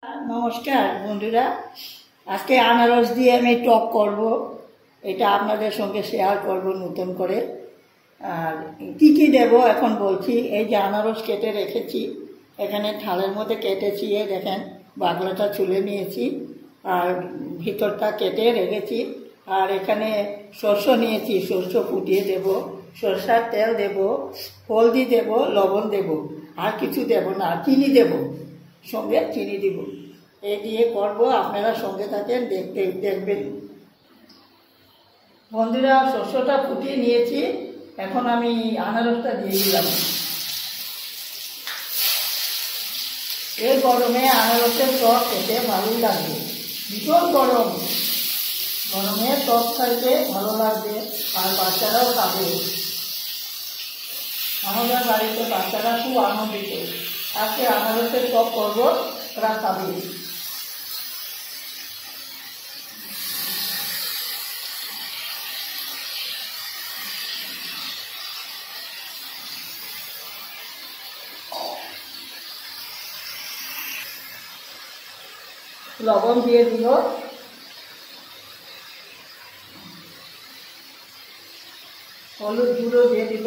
नमस्कार बंधुरा आज के आनारस दिए मैं टक करब এটা আপনাদের সঙ্গে শেয়ার করব নতুন করে। আর কি কি দেব এখন বলছি। এই যে আনারস কেটে রেখেছি, এখানে থালের মধ্যে কেটেছি, এই দেখেন বাগলাটা ছুলে নিয়েছি আর ভিতরটা কেটে রেখেছি। আর এখানে সরষে নিয়েছি, সরষে ফুটিয়ে দেব, সরষার তেল দেব, হলদি দেব, লবণ দেব, আর কিছু দেব না, চিনি দেব, সঙ্গে চিনি দিব। এই দিয়ে করব, আপনারা সঙ্গে থাকেন, দেখবেন। বন্ধুরা সরষেটা ফুটিয়ে নিয়েছি, এখন আমি আনারসটা দিয়ে দিলাম। এই গরমে আনারসের টক খেতে ভালোই লাগবে, ভীষণ গরম, গরমে টক খাইতে ভালো লাগবে, আর বাচ্চারাও খাবে। আমাদের বাড়িতে বাচ্চারা খুব আনন্দিত, আজকে আনারসের টক করব, ওরা খাবে। লবণ দিয়ে দিল, হলুদ গুঁড়ো দিয়ে দিব,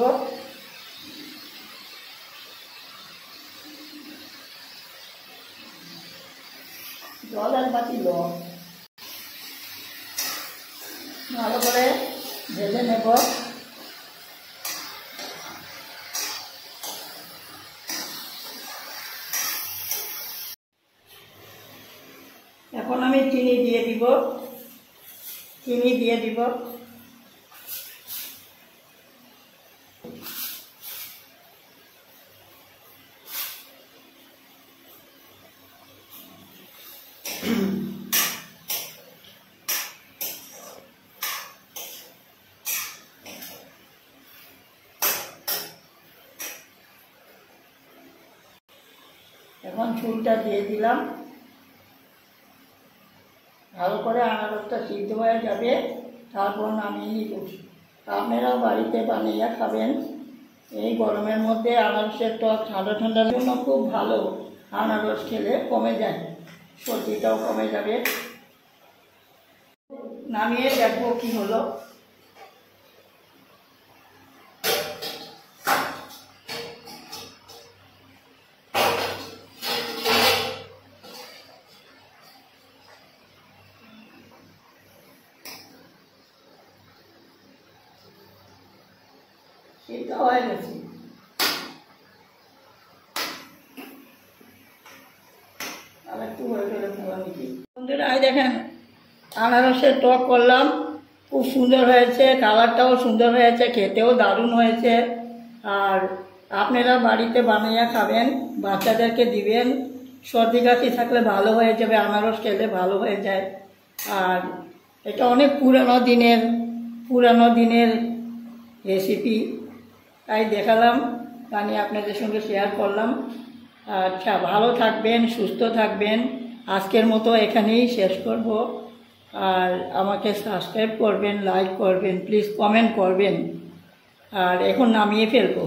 জল এক বাটি লবণ, ভালো করে ভেজে নেব। এখন আমি চিনি দিয়ে দিব, চিনি দিয়ে দিব, এখন ঝুলটা দিয়ে দিলাম। ভালো করে আনারসটা সিদ্ধ হয়ে যাবে, তারপর নামিয়ে নিব। আপনারাও বাড়িতে বানিয়ে খাবেন। এই গরমের মধ্যে আনারসের টক ঠান্ডা ঠান্ডার জন্য খুব ভালো। আনারস খেলে কমে যায়, সর্দিটাও কমে যাবে। নামিয়ে দেখবো কি হলো। এটা হয়ে গেছে। আর একটু হয়ে গেলে বন্ধুরা এই দেখেন আনারসের টক করলাম, খুব সুন্দর হয়েছে, কালারটাও সুন্দর হয়েছে, খেতেও দারুণ হয়েছে। আর আপনারা বাড়িতে বানিয়ে খাবেন, বাচ্চাদেরকে দিবেন। সর্দি কাশি থাকলে ভালো হয়ে যাবে, আনারস খেলে ভালো হয়ে যায়। আর এটা অনেক পুরানো দিনের রেসিপি, তাই দেখালাম, বানিয়ে আপনাদের সঙ্গে শেয়ার করলাম। আচ্ছা, ভালো থাকবেন, সুস্থ থাকবেন। আজকের মতো এখানেই শেষ করব। আর আমাকে সাবস্ক্রাইব করবেন, লাইক করবেন, প্লিজ কমেন্ট করবেন। আর এখন নামিয়ে ফেলবো।